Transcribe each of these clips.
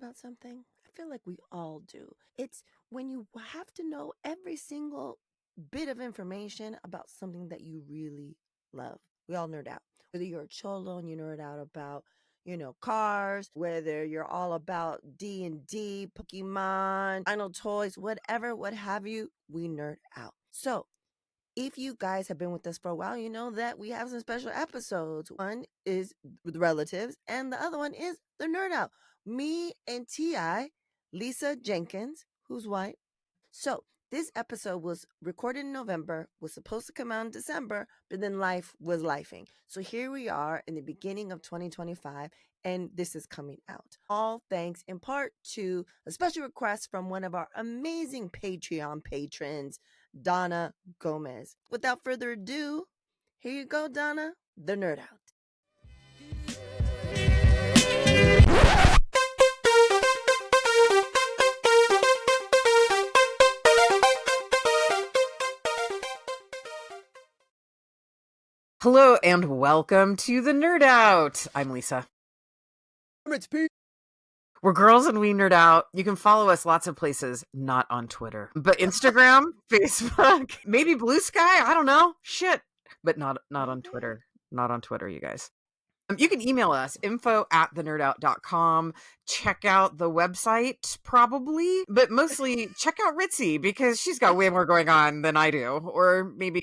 about something? I feel like we all do. It's when you have to know every single bit of information about something that you really love. We all nerd out. Whether you're a cholo and you nerd out about, cars, whether you're all about D&D, Pokemon, Final Toys, whatever, what have you, we nerd out. So, if you guys have been with us for a while, you know that we have some special episodes. One is with relatives, and the other one is the nerd out. Me and T.I., Lisa Jenkins, who's white. So this episode was recorded in November, was supposed to come out in December, but then life was lifing. So here we are in the beginning of 2025, and this is coming out. All thanks in part to a special request from one of our amazing Patreon patrons, Donna Gomez. Without further ado, here you go, Donna, the Nerd Out. Hello and welcome to the Nerd Out. I'm Lisa. I'm Ritzy P. We're girls and we nerd out. You can follow us lots of places, not on Twitter, but Instagram, Facebook, maybe Blue Sky. I don't know. Shit. But not on Twitter. Not on Twitter, you guys. You can email us, info@thenerdout.com. Check out the website, probably, but mostly check out Ritzy because she's got way more going on than I do. Or maybe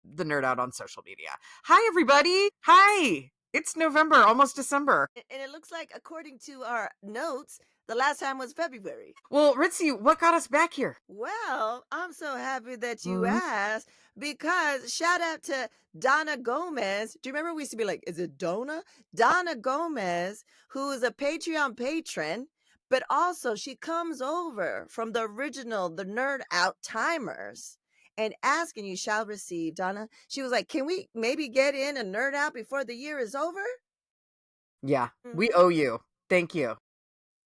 the Nerd Out on social media. Hi, everybody. Hi. It's November, almost December. And it looks like, according to our notes, the last time was February. Well, Ritzy, what got us back here? Well, I'm so happy that you asked, because shout out to Donna Gomez. Do you remember we used to be like, is it Donna? Donna Gomez, who is a Patreon patron, but also she comes over from the original, the Nerd Out Timers, and asking you shall receive. Donna, she was like, can we maybe get in a Nerd Out before the year is over? Yeah, we owe you. Thank you.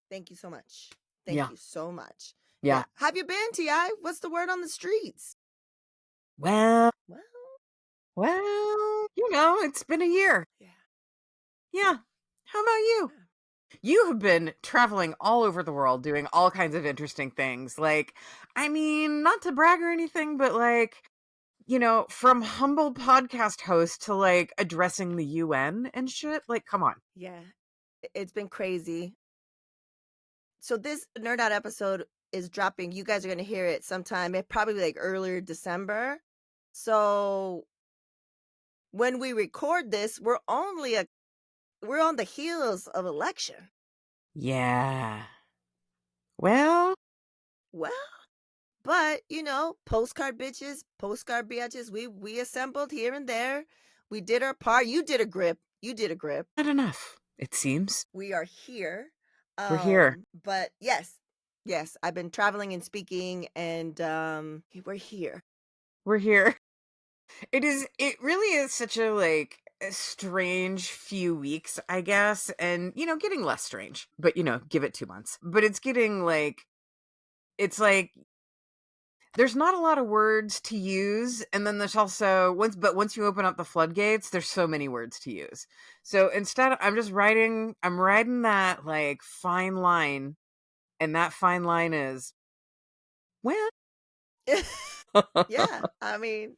Thank you so much. Thank you so much. Yeah. Have you been, T.I.? What's the word on the streets? Well, it's been a year. Yeah. How about you? You have been traveling all over the world doing all kinds of interesting things. Like, I mean, not to brag or anything, but like, from humble podcast host to like addressing the UN and shit. Like, come on. Yeah, it's been crazy. So this Nerd Out episode is dropping. You guys are going to hear it sometime, probably like earlier December. So when we record this, we're on the heels of election. Yeah. Well, but postcard bitches, postcard biatches, we assembled here and there. We did our part. You did a grip. Not enough, it seems. We are here. We're here. But yes, I've been traveling and speaking, and we're here. We're here. It really is such a strange few weeks, I guess, and getting less strange, but give it 2 months. But it's getting it's like there's not a lot of words to use, and then there's also once you open up the floodgates, there's so many words to use. So instead, I'm riding that fine line, and that fine line is Yeah, I mean,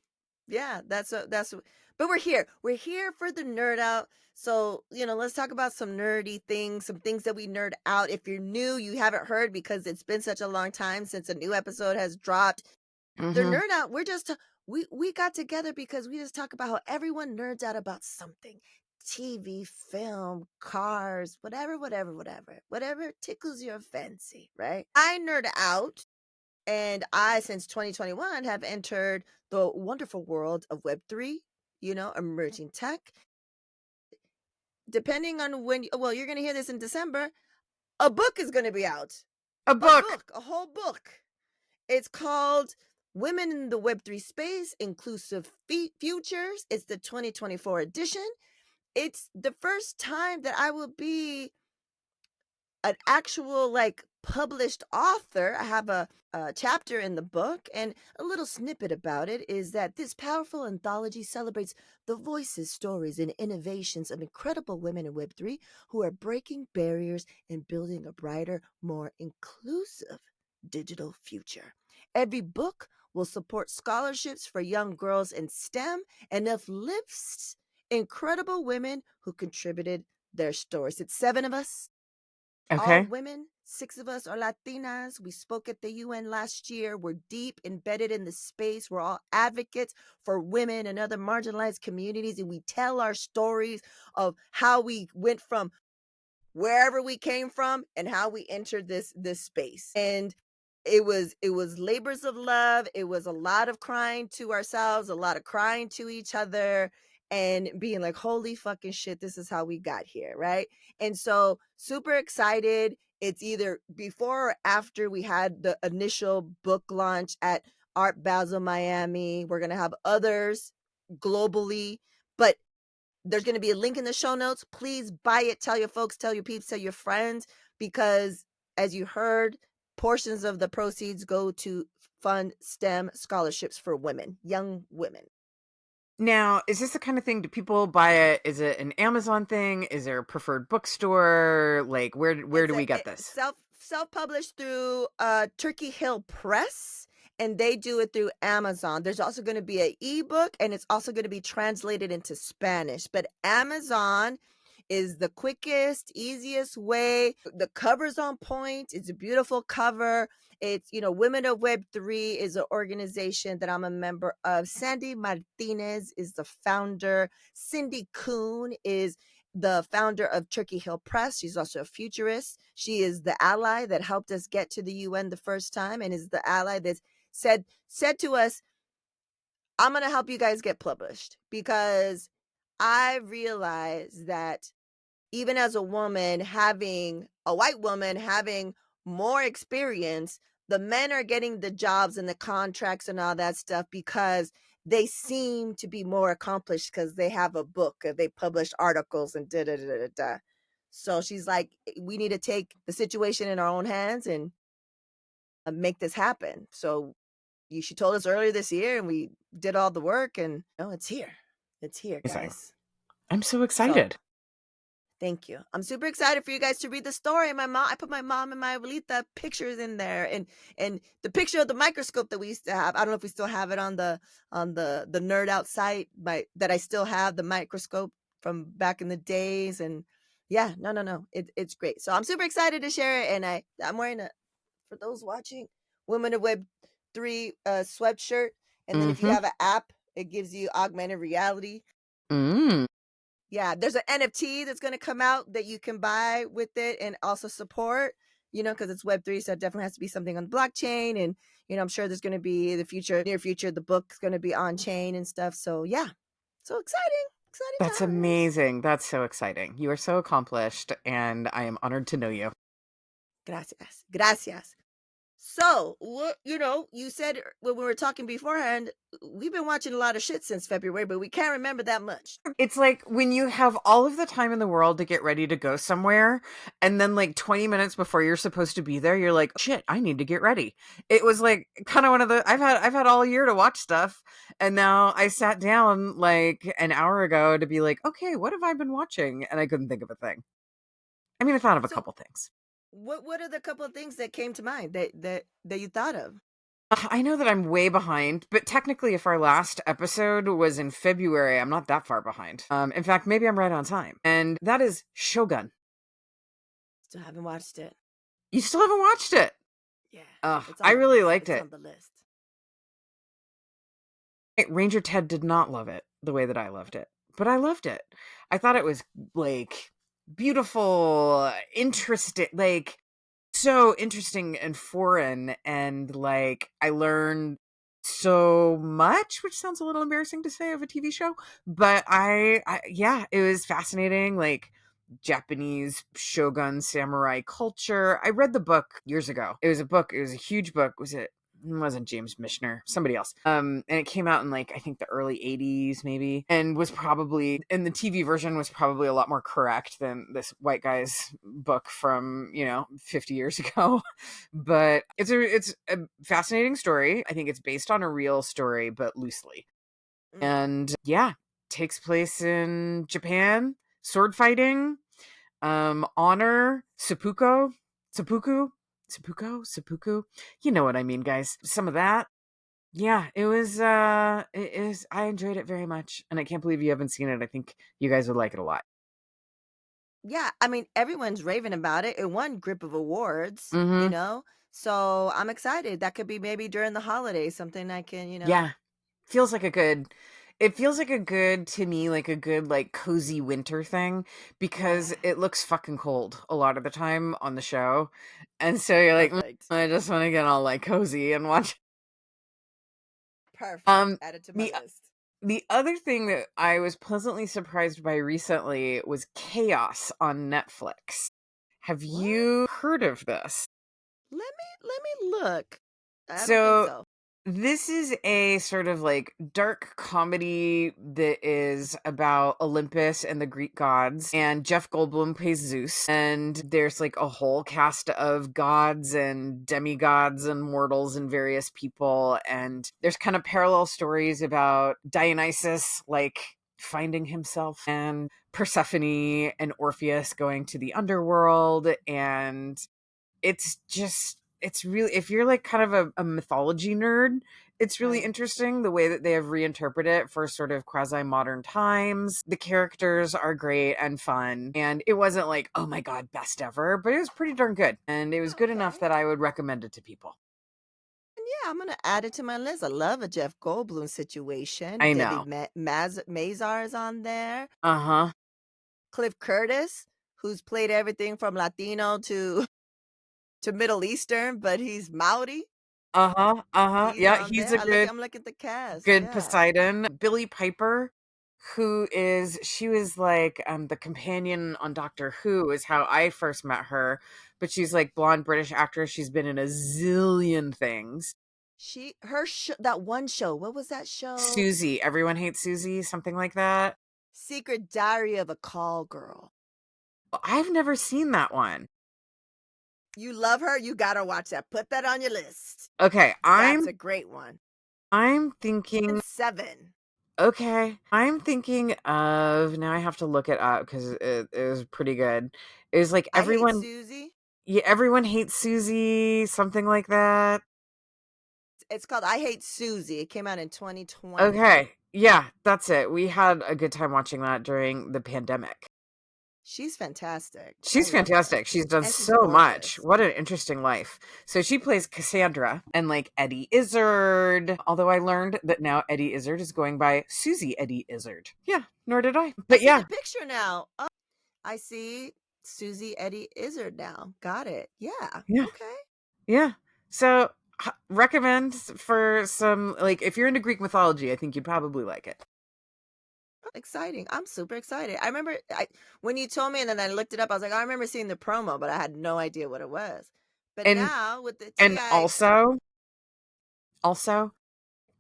yeah, but we're here. We're here for the Nerd Out. So, let's talk about some nerdy things, some things that we nerd out. If you're new, you haven't heard because it's been such a long time since a new episode has dropped. The Nerd Out, we got together because we just talk about how everyone nerds out about something. TV, film, cars, whatever tickles your fancy, right? I nerd out. And I, since 2021, have entered the wonderful world of Web3, emerging tech. Depending on when, you're going to hear this in December, a book is going to be out. a whole book. It's called Women in the Web3 Space, Inclusive Futures. It's the 2024 edition. It's the first time that I will be an actual, published author. I have a chapter in the book, and a little snippet about it is that this powerful anthology celebrates the voices, stories, and innovations of incredible women in Web3 who are breaking barriers and building a brighter, more inclusive digital future. Every book will support scholarships for young girls in STEM and uplifts incredible women who contributed their stories. It's 7 of us, all Okay. women. 6 of us are Latinas. We spoke at the UN last year. We're deep embedded in the space. We're all advocates for women and other marginalized communities. And we tell our stories of how we went from wherever we came from and how we entered this space. And it was labors of love. It was a lot of crying to ourselves, a lot of crying to each other, and being like, holy fucking shit, this is how we got here, right? And so super excited. It's either before or after we had the initial book launch at Art Basel Miami. We're gonna have others globally, but there's going to be a link in the show notes. Please buy it. Tell your folks, tell your peeps, tell your friends, because as you heard, portions of the proceeds go to fund STEM scholarships for women, young women. Now, is this the kind of thing, do people buy it? Is it an Amazon thing? Is there a preferred bookstore? Like, where It's do a we get this? self-published through Turkey Hill Press, and they do it through Amazon. There's also going to be an ebook, and it's also going to be translated into Spanish. But Amazon is the quickest, easiest way. The cover's on point. It's a beautiful cover. It's, Women of Web3 is an organization that I'm a member of. Sandy Martinez is the founder. Cindy Kuhn is the founder of Turkey Hill Press. She's also a futurist. She is the ally that helped us get to the UN the first time, and is the ally that said to us, I'm going to help you guys get published, because I realize that even as a woman, having a white woman having more experience, the men are getting the jobs and the contracts and all that stuff because they seem to be more accomplished because they have a book, they publish articles and da da da da da. So she's like, we need to take the situation in our own hands and make this happen. So she told us earlier this year, and we did all the work, and it's here. It's here, Amazing. guys. I'm so So excited. thank you. I'm super excited for you guys to read the story. I put my mom and my abuelita pictures in there, and the picture of the microscope that we used to have. I don't know if we still have it on the nerd out site, but that I still have the microscope from back in the days. And yeah, no, it's great. So I'm super excited to share it, and I'm wearing for those watching, Women of Web3 sweatshirt, and then if you Mm-hmm. have an app, it gives you augmented reality. Mm. Yeah, there's an NFT that's going to come out that you can buy with it and also support, because it's Web3. So it definitely has to be something on the blockchain. And, I'm sure there's going to be near future, the book's going to be on chain and stuff. So yeah, so exciting, That's exciting times. amazing. That's so exciting. You are so accomplished, and I am honored to know you. Gracias. Gracias. So, you said when we were talking beforehand, we've been watching a lot of shit since February, but we can't remember that much. It's like when you have all of the time in the world to get ready to go somewhere, and then like 20 minutes before you're supposed to be there, you're like, shit, I need to get ready. It was like kind of one of the I've had all year to watch stuff, and now I sat down like an hour ago to be like, okay, what have I been watching? And I couldn't think of a thing. I mean, I thought of a So, couple things. what are the couple of things that came to mind that you thought of? I know that I'm way behind, but technically, if our last episode was in February, I'm not that far behind. In fact, maybe I'm right on time. And that is Shogun. Still haven't watched it. You still haven't watched it? Yeah, it's I on the really list. liked It's it. on the list. Ranger Ted did not love it the way that I loved it, but I loved it. I thought it was like beautiful, interesting, like so interesting and foreign, and like I learned so much, which sounds a little embarrassing to say of a TV show, but yeah, it was fascinating, like Japanese shogun samurai culture. I read the book years ago. It was a huge book. Was it wasn't James Michener, somebody else. And it came out in like I think the early 80s maybe, and was probably, and the TV version was probably a lot more correct than this white guy's book from 50 years ago. But it's a fascinating story. I think it's based on a real story, but loosely. And yeah, takes place in Japan, sword fighting, honor, seppuku. You know what I mean, guys. Some of that. Yeah, it was it is I enjoyed it very much, and I can't believe you haven't seen it. I think you guys would like it a lot. Yeah, I mean, everyone's raving about it. It won grip of awards, Mhm. So I'm excited. That could be maybe during the holidays, something I can. Yeah. Feels like a good it feels like a good to me like a good like cozy winter thing Yeah, because it looks fucking cold a lot of the time on the show. And so you're like, perfect. I just want to get all like cozy and watch. Perfect. Add it to my The list. the other thing that I was pleasantly surprised by recently was Chaos on Netflix. Have What? you heard of this? Let me look. I don't think So so. this is a sort of like dark comedy that is about Olympus and the Greek gods, and Jeff Goldblum plays Zeus, and there's like a whole cast of gods and demigods and mortals and various people, and there's kind of parallel stories about Dionysus like finding himself, and Persephone and Orpheus going to the underworld, and it's really, if you're like kind of a mythology nerd, it's really Right. interesting the way that they have reinterpreted it for sort of quasi modern times. The characters are great and fun, and it wasn't like, oh my god, best ever, but it was pretty darn good, and it was good enough Okay. that I would recommend it to people. And yeah, I'm gonna add it to my list. I love a Jeff Goldblum situation. I Debbie know. Mazar is on there. Uh-huh. Cliff Curtis, who's played everything from Latino to to Middle Eastern, but he's Maori. Uh-huh. Uh-huh. He's Yeah, on he's there. a good I'm looking at the cast. good Yeah. Poseidon. Billy Piper, she was like the companion on Doctor Who is how I first met her, but she's like blonde British actress. She's been in a zillion things. That one show. What was that show? Susie, Everyone Hates Susie, something like that. Secret Diary of a Call Girl. I've never seen that one. You love her. You gotta watch that. Put that on your list. Okay, That's a great one. I'm And thinking Seven. okay, I'm thinking of, now I have to look it up because it was pretty good. It was like I Hate Susie. everyone hates Susie, something like that. It's called I Hate Susie. It came out in 2020. Okay. Yeah, that's it. We had a good time watching that during the pandemic. She's fantastic. I She's love her. fantastic. She's done And she's so much. gorgeous. What an interesting life. So she plays Cassandra and like Eddie Izzard. Although I learned that now Eddie Izzard is going by Susie Eddie Izzard. Yeah, nor did I. I But see yeah, the picture now. Oh, I see Susie Eddie Izzard now. Got it. Yeah. yeah, Okay. yeah. So recommend for some, like, if you're into Greek mythology, I think you'd probably like it. Exciting. I'm super excited. I remember when you told me and then I looked it up, I was like, I remember seeing the promo, but I had no idea what it was. But And now with the and TI. also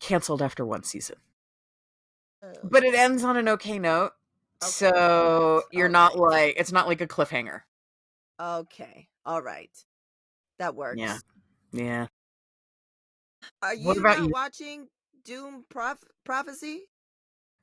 canceled after one season. Oh, But it ends on an okay note. okay. So All you're not right. like, it's not like a cliffhanger. Okay. All right. That Yeah. works. Yeah. Are What you about not you? watching Doom Prophecy?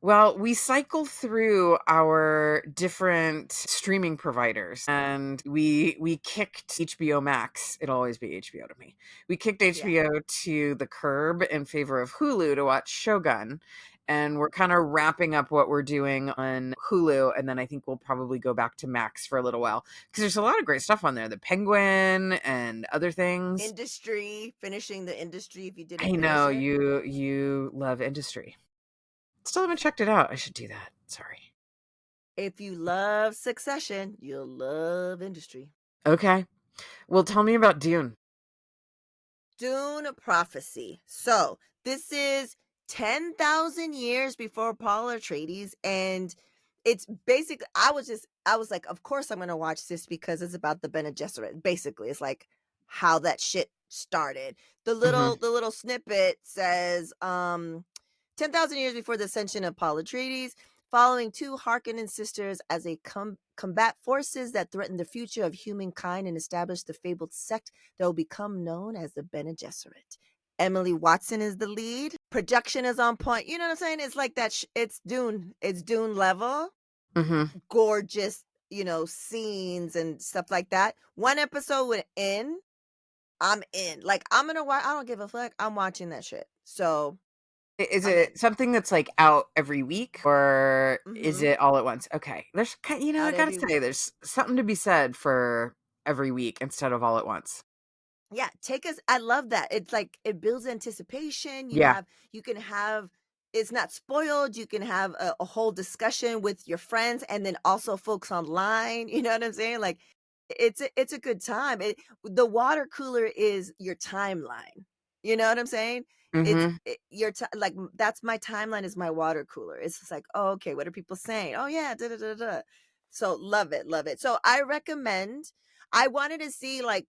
Well, we cycle through our different streaming providers, and we kicked HBO Max. It'll always be HBO to me. We kicked Yeah. HBO to the curb in favor of Hulu to watch Shogun. And we're kind of wrapping up what we're doing on Hulu, and then I think we'll probably go back to Max for a little while because there's a lot of great stuff on there. The Penguin and other things. Industry, finishing the Industry if you I didn't finish know it. you love Industry. Still haven't checked it out. I should do that. Sorry. If you love Succession, you'll love Industry. Okay. Well, tell me about Dune. Dune Prophecy. So, this is 10,000 years before Paul Atreides, and it's basically, I was like, of course I'm going to watch this because it's about the Bene Gesserit. Basically, it's like how that shit started. The Mm-hmm. little snippet says 10,000 years before the ascension of Paul Atreides, following two Harkonnen sisters as they combat forces that threaten the future of humankind and establish the fabled sect that will become known as the Bene Gesserit. Emily Watson is the lead. Production is on point. You know what I'm saying? It's like that. It's Dune. It's Dune level. Mm-hmm. Gorgeous, scenes and stuff like that. One episode would end. I'm in. Like, I'm gonna watch. I don't give a fuck. I'm watching that shit. So Is I'm in. it something that's like out every week, or is Mm-hmm. it all at once? Okay. There's, I Out gotta every say, week. there's something to be said for every week instead of all at once. Yeah, take us. I love that. It's like it builds anticipation. Yeah. You can have, it's not spoiled. You can have a whole discussion with your friends and then also folks online. You know what I'm saying? Like it's a good time. The water cooler is your timeline. You know what I'm saying? Mm-hmm. Like that's my timeline is my water cooler. It's just like, oh, okay, what are people saying? Oh yeah, da da da da. So love it, love it. So I recommend. I wanted to see like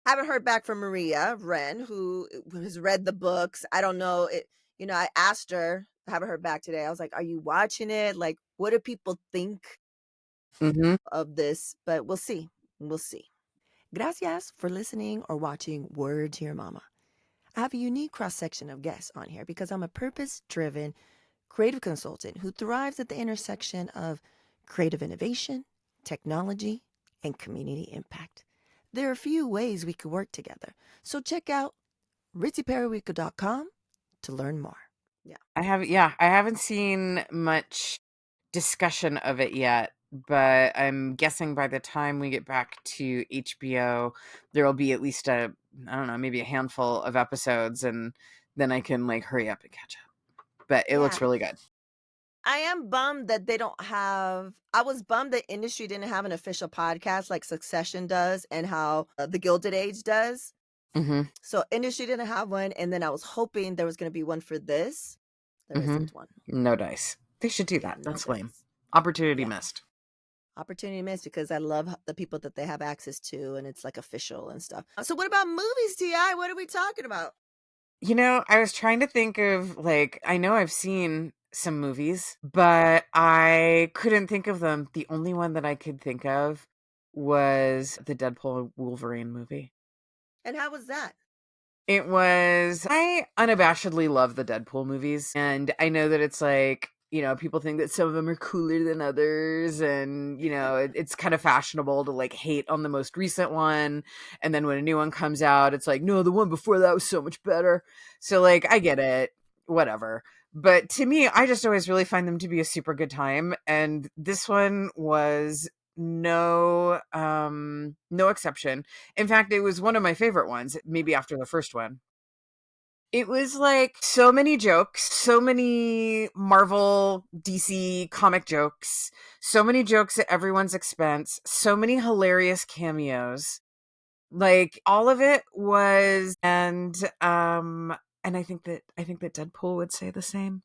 haven't heard back from Maria Wren, who has read the books. I don't know. I asked her, haven't heard back today. I was like, are you watching it? Like, what do people think Mm-hmm. of this? But we'll see. We'll see. Gracias for listening or watching Word to Your Mama. I have a unique cross section of guests on here because I'm a purpose driven creative consultant who thrives at the intersection of creative innovation, technology, and community impact. There are a few ways we could work together. So check out ritzyperiwinkle.com to learn more. Yeah. I haven't seen much discussion of it yet, but I'm guessing by the time we get back to HBO, there will be at least I don't know, maybe a handful of episodes, and then I can like hurry up and catch up. But it looks Yeah. really good. I am bummed that they don't have. I was bummed that industry didn't have an official podcast like Succession does and how The Gilded Age does. Mm-hmm. So industry didn't have one, and then I was hoping there was going to be one for this. There Mm-hmm. isn't one. No dice. They should do Yeah, that. no That's lame. dice. Opportunity Yeah, missed. opportunity missed because I love the people that they have access to, and it's like official and stuff. So what about movies, Ti? What are we talking about? I was trying to think of like, I know I've seen some movies, but I couldn't think of them. The only one that I could think of was the Deadpool Wolverine movie. And how was that? I unabashedly love the Deadpool movies. And I know that it's like, people think that some of them are cooler than others. And, it's kind of fashionable to like hate on the most recent one. And then when a new one comes out, it's like, no, the one before that was so much better. So, like, I get it, whatever. But to me, I just always really find them to be a super good time. And this one was no exception. In fact, it was one of my favorite ones, maybe after the first one. It was like so many jokes, so many Marvel, DC comic jokes, so many jokes at everyone's expense, so many hilarious cameos. Like all of it was, and I think that Deadpool would say the same.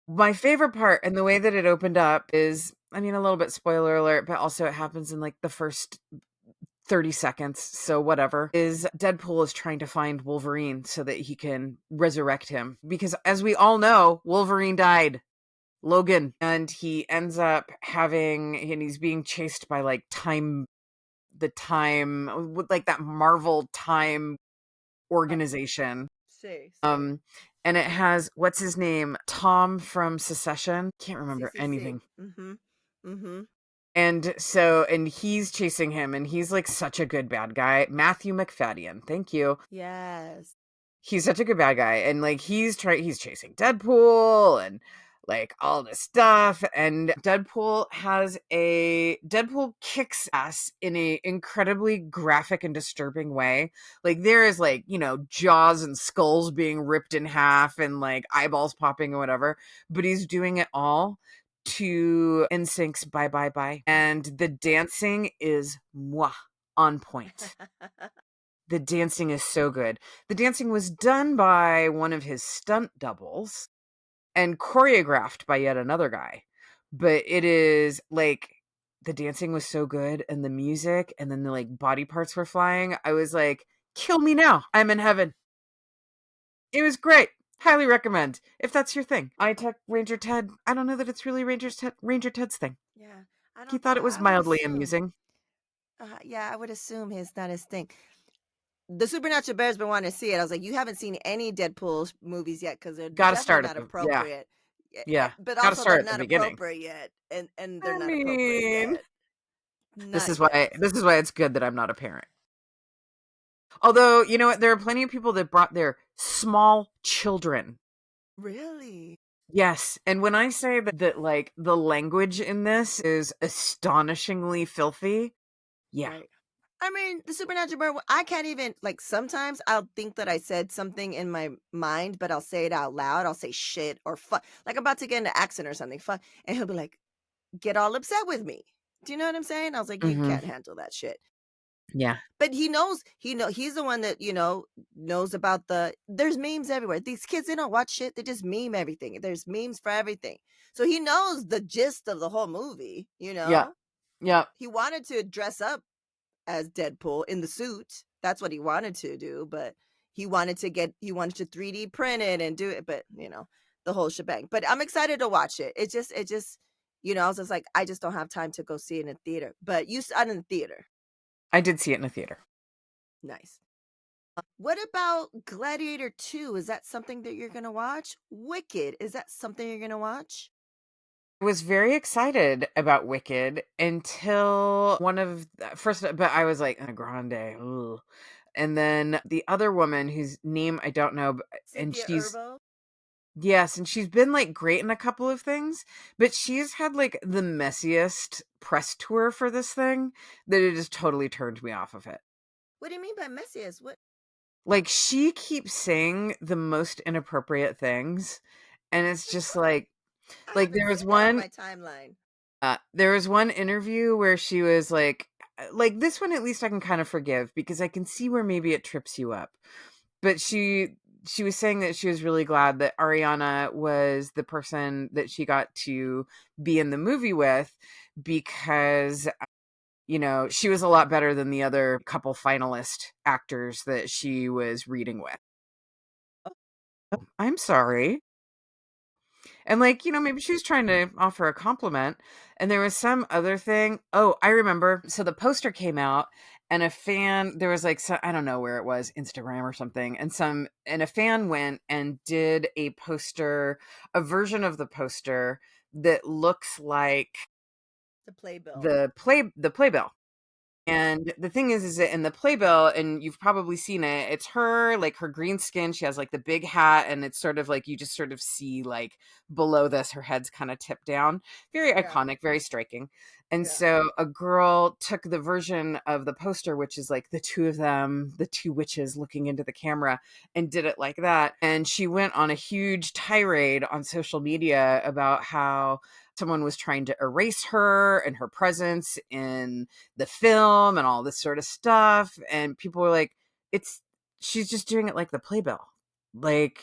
My favorite part and the way that it opened up is, I mean, a little bit spoiler alert, but also it happens in like the first 30 seconds, so whatever, is Deadpool is trying to find Wolverine so that he can resurrect him. Because as we all know, Wolverine died. Logan. And he ends up and he's being chased by like like that Marvel time organization. Say. And it has, what's his name? Tom from Secession. Can't remember CCC. anything. Mm-hmm. Mm-hmm. And he's chasing him, and he's like such a good bad guy. Matthew McFadden, thank you. Yes. He's such a good bad guy, and like he's chasing Deadpool and like all this stuff. And Deadpool kicks ass in a incredibly graphic and disturbing way. Like there is like, jaws and skulls being ripped in half and like eyeballs popping or whatever, but he's doing it all to NSYNC's Bye Bye Bye. And the dancing is on point. The dancing is so good. The dancing was done by one of his stunt doubles and choreographed by yet another guy. But it is like the dancing was so good and the music and then the like body parts were flying. I was like, Kill me now. I'm in heaven. It was great. Highly recommend if that's your thing. I took Ranger Ted. I don't know that it's really Ranger Ted's thing. Yeah, I He don't. thought it was I would mildly assume. amusing. Yeah, I would assume his not his thing. The Supernatural Bear's been wanting to see it. I was like, you haven't seen any Deadpool movies yet because they're Got to definitely start at not the yeah appropriate. yeah. But Got to also they're start at the not beginning. appropriate yet, and they're I not appropriate mean, yet. Not yet. this is why it's good that I'm not a parent. Although, you know what, there are plenty of people that brought their small children. Really? Yes, and when I say that like the language in this is astonishingly filthy, yeah. Right. I mean, the Supernatural Bear. I can't even like. Sometimes I'll think that I said something in my mind, but I'll say it out loud. I'll say shit or fuck, like I'm about to get into accent or something. Fuck, and he'll be like, get all upset with me. Do you know what I'm saying? I was like, you Mhm. can't handle that shit. Yeah. But he's the one that, knows about there's memes everywhere. These kids, they don't watch shit. They just meme everything. There's memes for everything. So he knows the gist of the whole movie, Yeah. Yeah. He wanted to dress up as Deadpool in the suit. That's what he wanted to do, but he wanted to 3D print it and do it, but the whole shebang. But I'm excited to watch it. It just I was just like, I just don't have time to go see it in a theater. But you saw it in the theater. I did see it in a theater. Nice. What about Gladiator 2? Is that something that you're going to watch? Wicked, is that something you're going to watch? I was very excited about Wicked until one of first, but I was like, Grande. Ugh. And then the other woman whose name I don't know, and Cynthia Erivo? yes, and she's been like great in a couple of things, but she's had like the messiest press tour for this thing that it just totally turned me off of it. What do you mean by messiest? What? Like she keeps saying the most inappropriate things, and it's just I like haven't seen that on my timeline. there was one interview where she was like this one at least I can kind of forgive because I can see where maybe it trips you up. But she was saying that she was really glad that Ariana was the person that she got to be in the movie with because she was a lot better than the other couple finalist actors that she was reading with. I'm sorry. And maybe she was trying to offer a compliment. And there was some other thing. Oh, I remember. So the poster came out and a fan, there was I don't know where it was, Instagram or something. And a fan went and did a poster, a version of the poster that looks like The playbill. the playbill. And the thing is that in the playbill, and you've probably seen it, it's her, like her green skin. She has like the big hat, and it's sort of like you just sort of see like below this, her head's kind of tipped down. Very Yeah. iconic, very striking. And Yeah. so a girl took the version of the poster, which is like the two of them, the two witches looking into the camera, and did it like that. And she went on a huge tirade on social media about how someone was trying to erase her and her presence in the film and all this sort of stuff. And people were like, she's just doing it like the playbill. Like,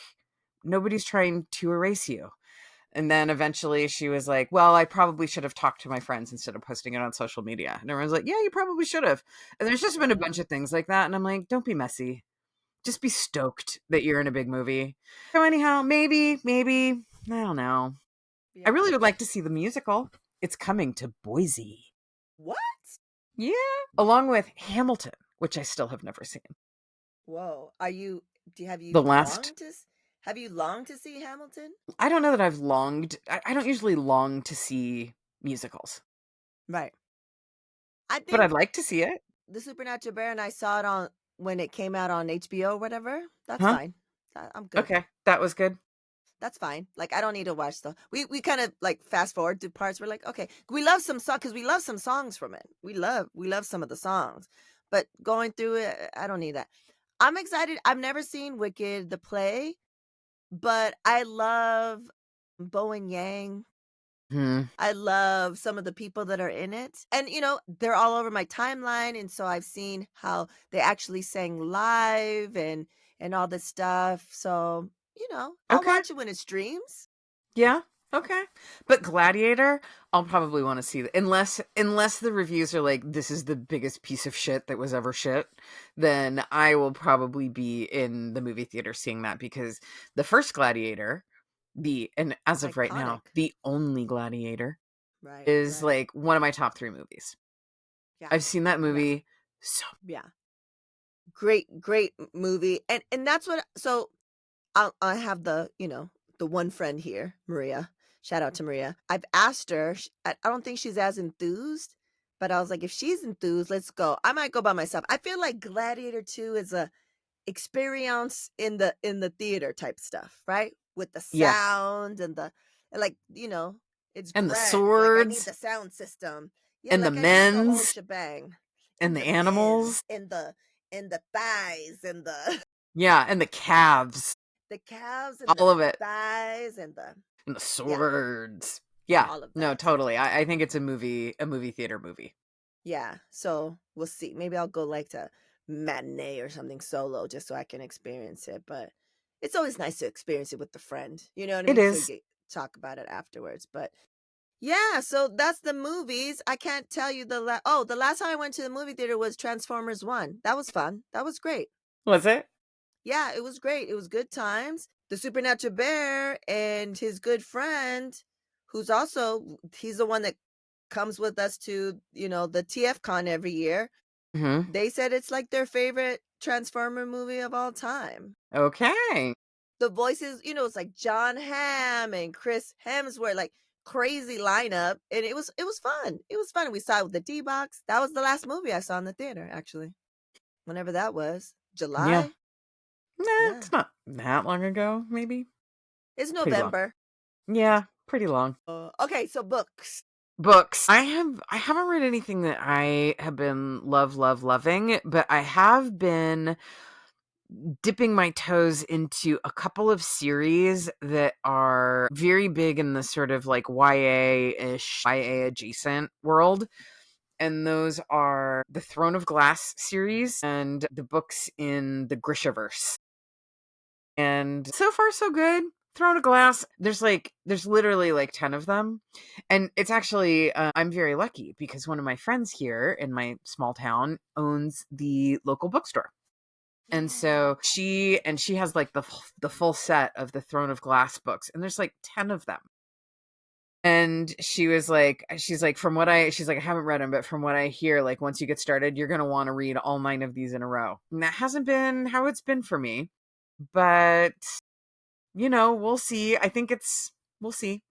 nobody's trying to erase you. And then eventually she was like, well, I probably should have talked to my friends instead of posting it on social media. And everyone's like, yeah, you probably should have. And there's just been a bunch of things like that. And I'm like, don't be messy. Just be stoked that you're in a big movie. So anyhow, maybe, I don't know. I Yeah. really would like to see the musical. It's coming to Boise. What? Yeah. Along with Hamilton, which I still have never seen. Whoa. Are you do have The you last, longed to have you longed to see Hamilton? I don't know that I've longed. I don't usually long to see musicals, Right. I but I'd think like to see it. The Supernatural Bear, and I saw it on when it came out on HBO or whatever. That's Huh? fine. I'm good. Okay. That was good. That's fine. Like I don't need to watch the. We kind of like fast forward to parts. We're like, okay, we love some song because we love some songs from it. We love some of the songs, but going through it, I don't need that. I'm excited. I've never seen Wicked the play, but I love Bowen Yang. Hmm. I love some of the people that are in it. And, they're all over my timeline. And so I've seen how they actually sang live and all this stuff. So, I'll Okay. watch it when it streams. Yeah. Okay. But Gladiator, I'll probably want to see that. Unless the reviews are like, this is the biggest piece of shit that was ever shit, then I will probably be in the movie theater seeing that, because the first Gladiator, and as of right now, Iconic. the only Gladiator, Right, is right. like one of my top 3 movies. Yeah. I've seen that Yeah. movie so. Yeah. Great movie. And that's what, so I have the one friend here, Maria. Shout out to Maria. I've asked her. I don't think she's as enthused, but I was like, if she's enthused, let's go. I might go by myself. I feel like Gladiator 2 is a experience in the theater type stuff, right? With the Yeah. sound and like, it's And the grand. Like I need swords the sound system. Yeah, and the like I need the whole men's shebang. and And the the animals. men's and the thighs and the Yeah, and the calves. the calves and the All of it. thighs and the And the yeah, swords. Yeah. all of No, that. totally. I think it's a movie theater movie. Yeah. So we'll see. Maybe I'll go like to matinee or something solo just so I can experience it. But it's always nice to experience it with the friend. You know what I It mean? So you is. get talk about it afterwards. But yeah, so that's the movies. I can't tell you the last time I went to the movie theater was Transformers 1. That was fun. That was great. Was it? Yeah, it was great. It was good times. The supernatural bear and his good friend, he's the one that comes with us to, the TF Con every year. Mm-hmm. They said it's like their favorite Transformer movie of all time. Okay. The voices, it's like John Hamm and Chris Hemsworth, like crazy lineup, and it was fun. It was fun. We saw it with the D-Box. That was the last movie I saw in the theater, actually. Whenever that was. Yeah. July? Nah, Yeah. it's not that long ago, maybe. It's Pretty long. November. Yeah, pretty long. Okay, so books. Books. I haven't read anything that I have been loving, but I have been dipping my toes into a couple of series that are very big in the sort of like YA-ish, YA adjacent world. And those are the Throne of Glass series and the books in the Grishaverse. And so far so good. Throne of Glass, there's literally like 10 of them. And it's actually, I'm very lucky because one of my friends here in my small town owns the local bookstore. And so she has like the full set of the Throne of Glass books, and there's like 10 of them. And she's like, I haven't read them, but from what I hear, like once you get started, you're going to want to read all 9 of these in a row. And that hasn't been how it's been for me, but we'll see. We'll see.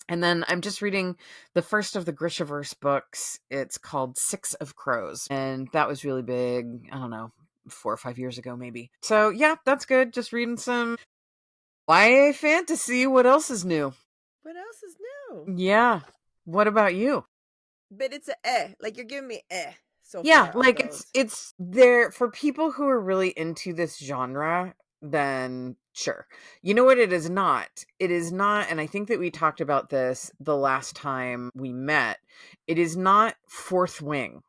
And then I'm just reading the first of the Grishaverse books. It's called 6 of Crows. And that was really big. I don't know, 4 or 5 years ago, maybe. So yeah, that's good. Just reading some YA fantasy. What else is new? What else is new? Yeah. What about you? But it's like you're giving me so Yeah, far on like those. it's there for people who are really into this genre, then sure. You know what it is not? It is not, and I think that we talked about this the last time we met. It is not Fourth Wing.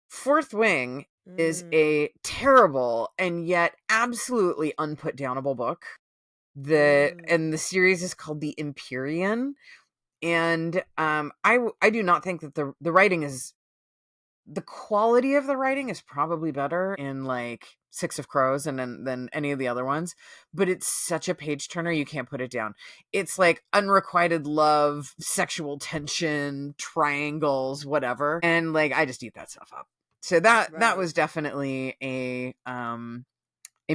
Fourth Wing is a terrible and yet absolutely unputdownable book. And the series is called The Empyrean. And I do not think that the writing is, the quality of the writing is probably better in like 6 of Crows and than any of the other ones, but it's such a page turner, you can't put it down. It's like unrequited love, sexual tension, triangles, whatever, and like I just eat that stuff up. So that was definitely a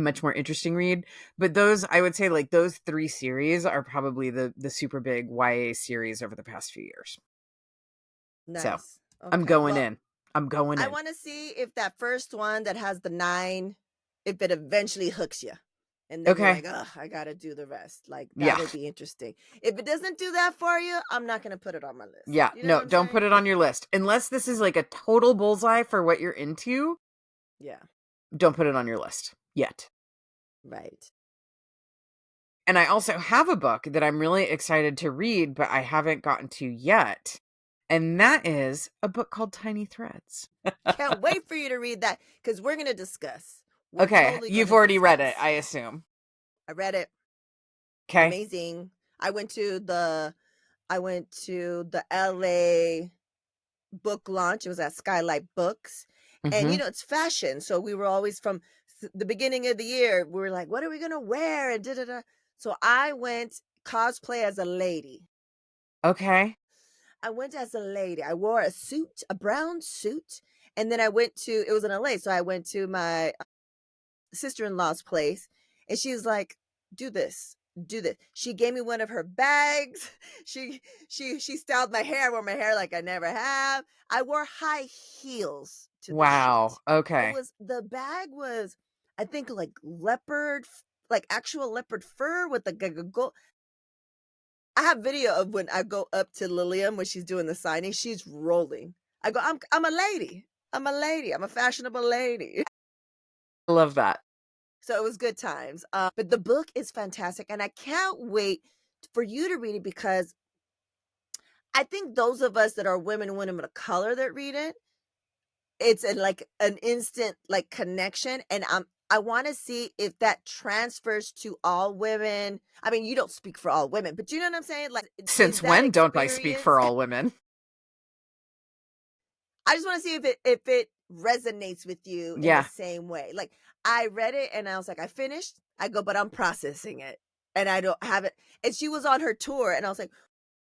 much more interesting read. But those, I would say, like those 3 series are probably the super big YA series over the past few years. Nice. So Okay. I'm going in. I want to see if that first one that has the 9, if it eventually hooks you. And then you're like, oh, I got to do the rest. Like, that'll be interesting. If it doesn't do that for you, I'm not going to put it on my list. Yeah, no, don't put it on your list. Unless this is like a total bullseye for what you're into. Yeah. Don't put it on your list yet. Right. And I also have a book that I'm really excited to read, but I haven't gotten to yet. And that is a book called Tiny Threads. Can't wait for you to read that because we're going to discuss. Okay, you've already read it, I assume. I read it. Okay. Amazing. I went to the LA book launch. It was at Skylight Books. And Mm-hmm. it's fashion. So we were always from the beginning of the year, we were like, what are we gonna wear? And da da da. So I went cosplay as a lady. Okay. I went as a lady. I wore a suit, a brown suit. And then I went to, it was in LA. So I went to my sister-in-law's place, and she was like, do this, do this. She gave me one of her bags. She styled my hair. I wore my hair like I never have. I wore high heels to the Wow. shit. Okay. The bag was, I think, like leopard, like actual leopard fur with the gold. I have video of when I go up to Lilliam when she's doing the signing. She's rolling. I go, I'm a lady. I'm a lady. I'm a fashionable lady. I love that. So it was good times. But the book is fantastic, and I can't wait for you to read it, because I think those of us that are women and women of color that read it, it's like an instant like connection, and I want to see if that transfers to all women. I mean, you don't speak for all women, but you know what I'm saying? Like, is Since that when don't I speak experience? for all women? I just want to see if it resonates with you in the Yeah. same way. Like, I read it and I was like, I finished. I go, but I'm processing it, and I don't have it. And she was on her tour, and I was like,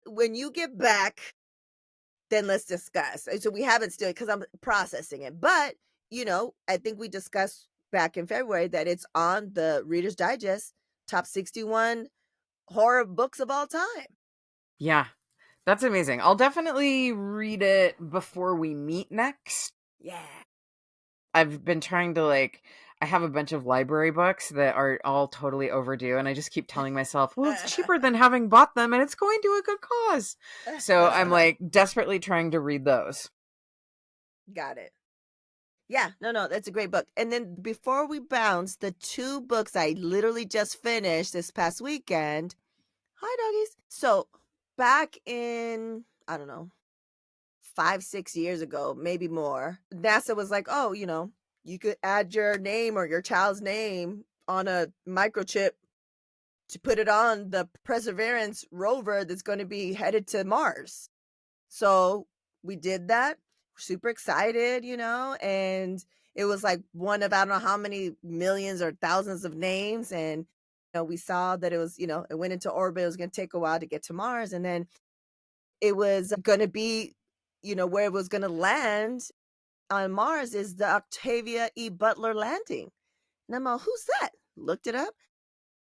when you get back, then let's discuss. And so we haven't still, because I'm processing it. But I think we discussed back in February that it's on the Reader's Digest top 61 horror books of all time. Yeah. That's amazing. I'll definitely read it before we meet next. Yeah. I've been trying to I have a bunch of library books that are all totally overdue, and I just keep telling myself, well, it's cheaper than having bought them and it's going to a good cause. So I'm desperately trying to read those. Got it. Yeah, no, that's a great book. And then before we bounce, the two books I literally just finished this past weekend. Hi, doggies. So back in, I don't know, 5-6 years ago, maybe more, NASA was like, oh, you could add your name or your child's name on a microchip to put it on the Perseverance rover that's going to be headed to Mars. So we did that. Super excited, and it was like one of, I don't know how many millions or thousands of names. And we saw that it was, it went into orbit. It was going to take a while to get to Mars, and then it was going to be, where it was going to land on Mars is the Octavia E. Butler landing. And I'm like, who's that? Looked it up.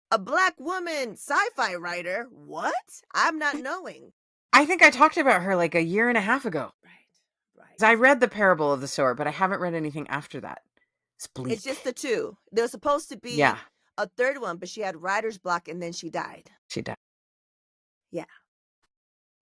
A Black woman sci-fi writer. What? I'm not knowing. I think I talked about her like a year and a half ago. Right. I read The Parable of the Sower, but I haven't read anything after that. It's bleak. It's just the two. There's supposed to be a third one, but she had writer's block and then she died. She died. Yeah.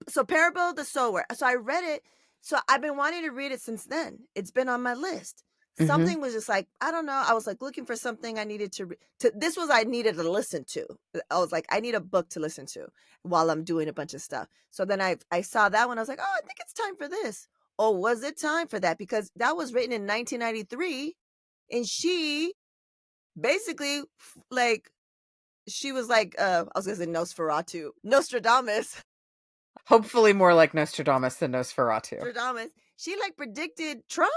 So Parable of the Sower. So I read it. So I've been wanting to read it since then. It's been on my list. Something was just like, I don't know. I was like looking for something I needed to this was I needed to listen to. I was like, I need a book to listen to while I'm doing a bunch of stuff. So then I saw that one. I was like, oh, I think it's time for this. Oh, was it time for that? Because that was written in 1993, and she basically she was like, I was gonna say Nostradamus. Hopefully more like Nostradamus than Nosferatu. Nostradamus. She predicted Trump.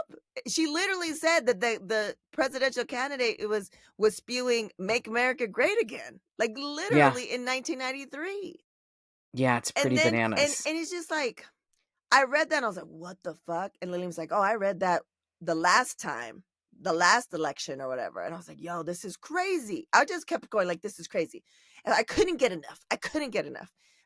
She literally said that the presidential candidate was spewing "Make America Great Again," like literally in 1993. Yeah, it's pretty bananas. And it's just like, I read that and I was like, what the fuck? And Lilliam was like, oh, I read that the last election or whatever. And I was like, yo, this is crazy. I just kept going like, this is crazy. And I couldn't get enough.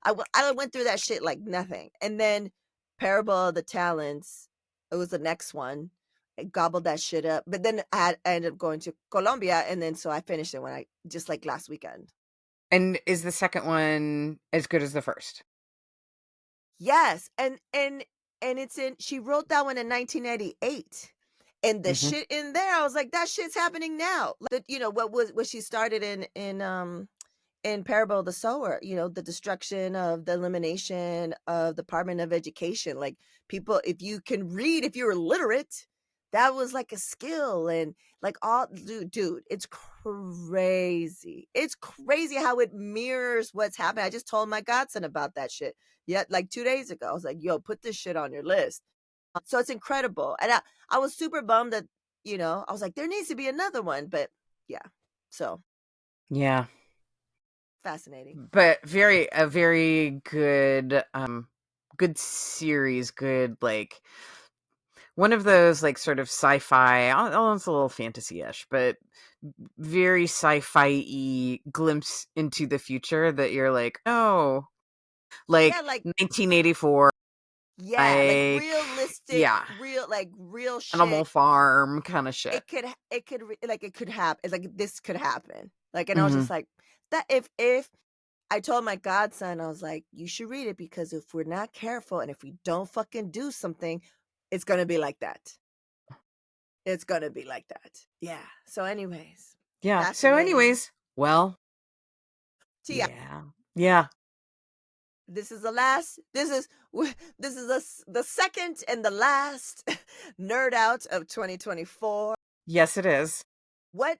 I went through that shit like nothing. And then Parable of the Talents, it was the next one. I gobbled that shit up. But then I ended up going to Colombia. And then so I finished it when I just like last weekend. And is the second one as good as the first? Yes. And it's she wrote that one in 1988. And the shit in there, I was like, that shit's happening now. What she started in Parable of the Sower, the destruction of the elimination of the Department of Education. Like, people, if you can read, if you're illiterate, that was like a skill. And like all dude, it's crazy. It's crazy how it mirrors what's happening. I just told my godson about that shit. Yeah, like 2 days ago. I was like, yo, put this shit on your list. So it's incredible. And I was super bummed that, I was like, there needs to be another one. But yeah. So Yeah. fascinating. But a very good good series, good like one of those like sort of sci-fi, oh, it's a little fantasy-ish, but very sci-fi-y glimpse into the future that you're like, oh, like Yeah, like 1984, like like realistic, yeah, real Animal shit. Farm kind of shit. It could happen. It's like this could happen. Like, and I was Mm-hmm. just like, that if I told my godson, I was like, you should read it because if we're not careful and if we don't fucking do something, it's gonna be like that. It's gonna be like that. Yeah. So, anyways, Yeah. So, fascinating. anyways, well, So yeah, yeah, yeah, this is the last. This is the second and the last nerd out of 2024. yes, it is. What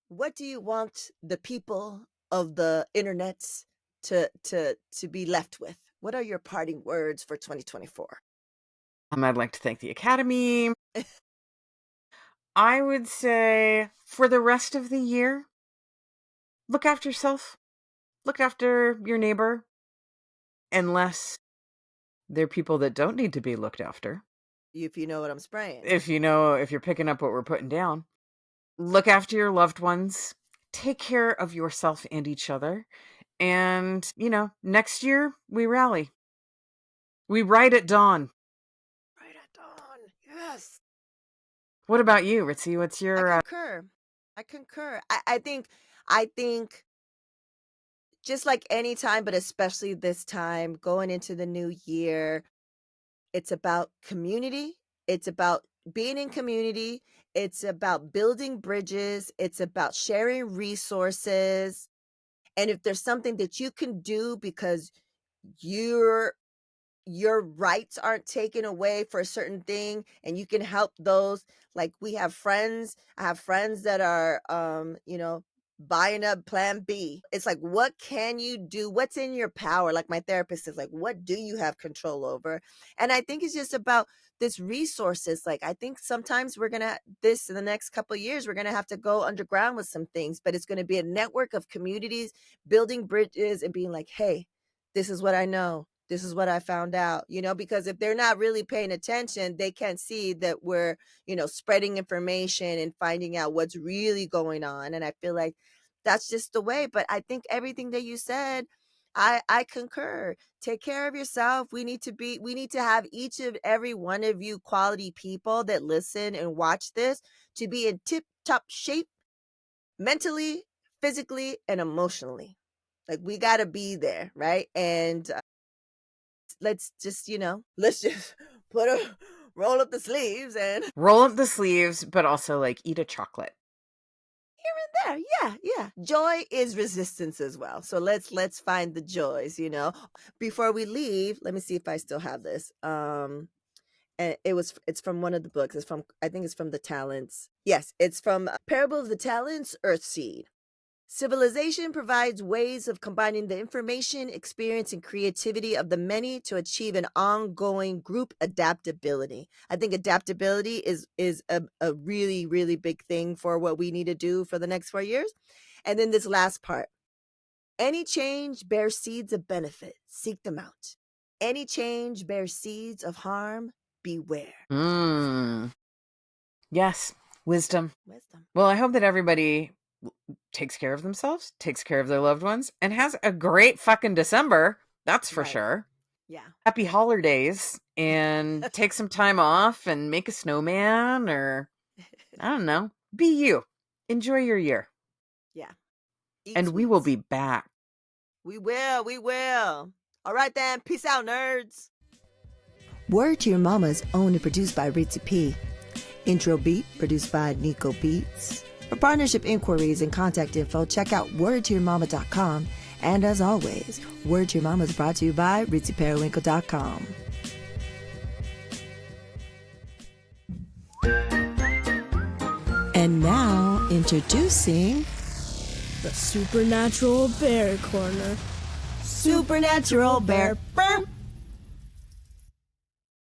what do you want the people of the internet to be left with? What are your parting words for 2024? I'd like to thank the Academy. I would say for the rest of the year, look after yourself, look after your neighbor, unless they're people that don't need to be looked after. If you know what I'm spraying. If you're picking up what we're putting down, look after your loved ones, take care of yourself and each other. And, next year we rally. We ride at dawn. Right at dawn. Yes. What about you, Ritzy? What's I your concur. I concur. I think just like any time, but especially this time, going into the new year, it's about community. It's about being in community. It's about building bridges. It's about sharing resources. And if there's something that you can do because your your rights aren't taken away for a certain thing and you can help those, like I have friends that are buying up plan B. It's like, what can you do? What's in your power? Like my therapist is like, what do you have control over? And I think it's just about this resources. Like I think sometimes we're gonna this in the next couple of years we're gonna have to go underground with some things, but it's gonna be a network of communities building bridges and being like, hey, this is what I know, this is what I found out, because if they're not really paying attention, they can't see that we're, spreading information and finding out what's really going on. And I feel like that's just the way. But I think everything that you said, I concur. Take care of yourself. We need to have each of every one of you quality people that listen and watch this to be in tip top shape mentally, physically, and emotionally. Like we got to be there, right? And let's just let's just put a roll up the sleeves and roll up the sleeves, but also like eat a chocolate? here and there. Yeah. Joy is resistance as well. So let's find the joys. Before we leave, let me see if I still have this. And it's from one of the books. I think it's from the Talents. Yes, it's from Parable of the Talents, Earthseed. Civilization provides ways of combining the information, experience, and creativity of the many to achieve an ongoing group adaptability. I think adaptability is a really, really big thing for what we need to do for the next 4 years. And then this last part. Any change bears seeds of benefit. Seek them out. Any change bears seeds of harm. Beware. Yes, wisdom. Wisdom. Well, I hope that everybody takes care of themselves, takes care of their loved ones, and has a great fucking December. That's for sure. Yeah. Happy holidays, and take some time off and make a snowman, or I don't know, be you. Enjoy your year. Yeah. And we will be back. We will. All right then. Peace out, nerds. Word to Your Mama is owned and produced by Ritzy P. Intro beat produced by Nico Beats. For partnership inquiries and contact info, check out wordtoyourmama.com. And as always, Word to Your Mama is brought to you by ritzyperiwinkle.com. And now, introducing the Supernatural Bear Corner. Supernatural Bear.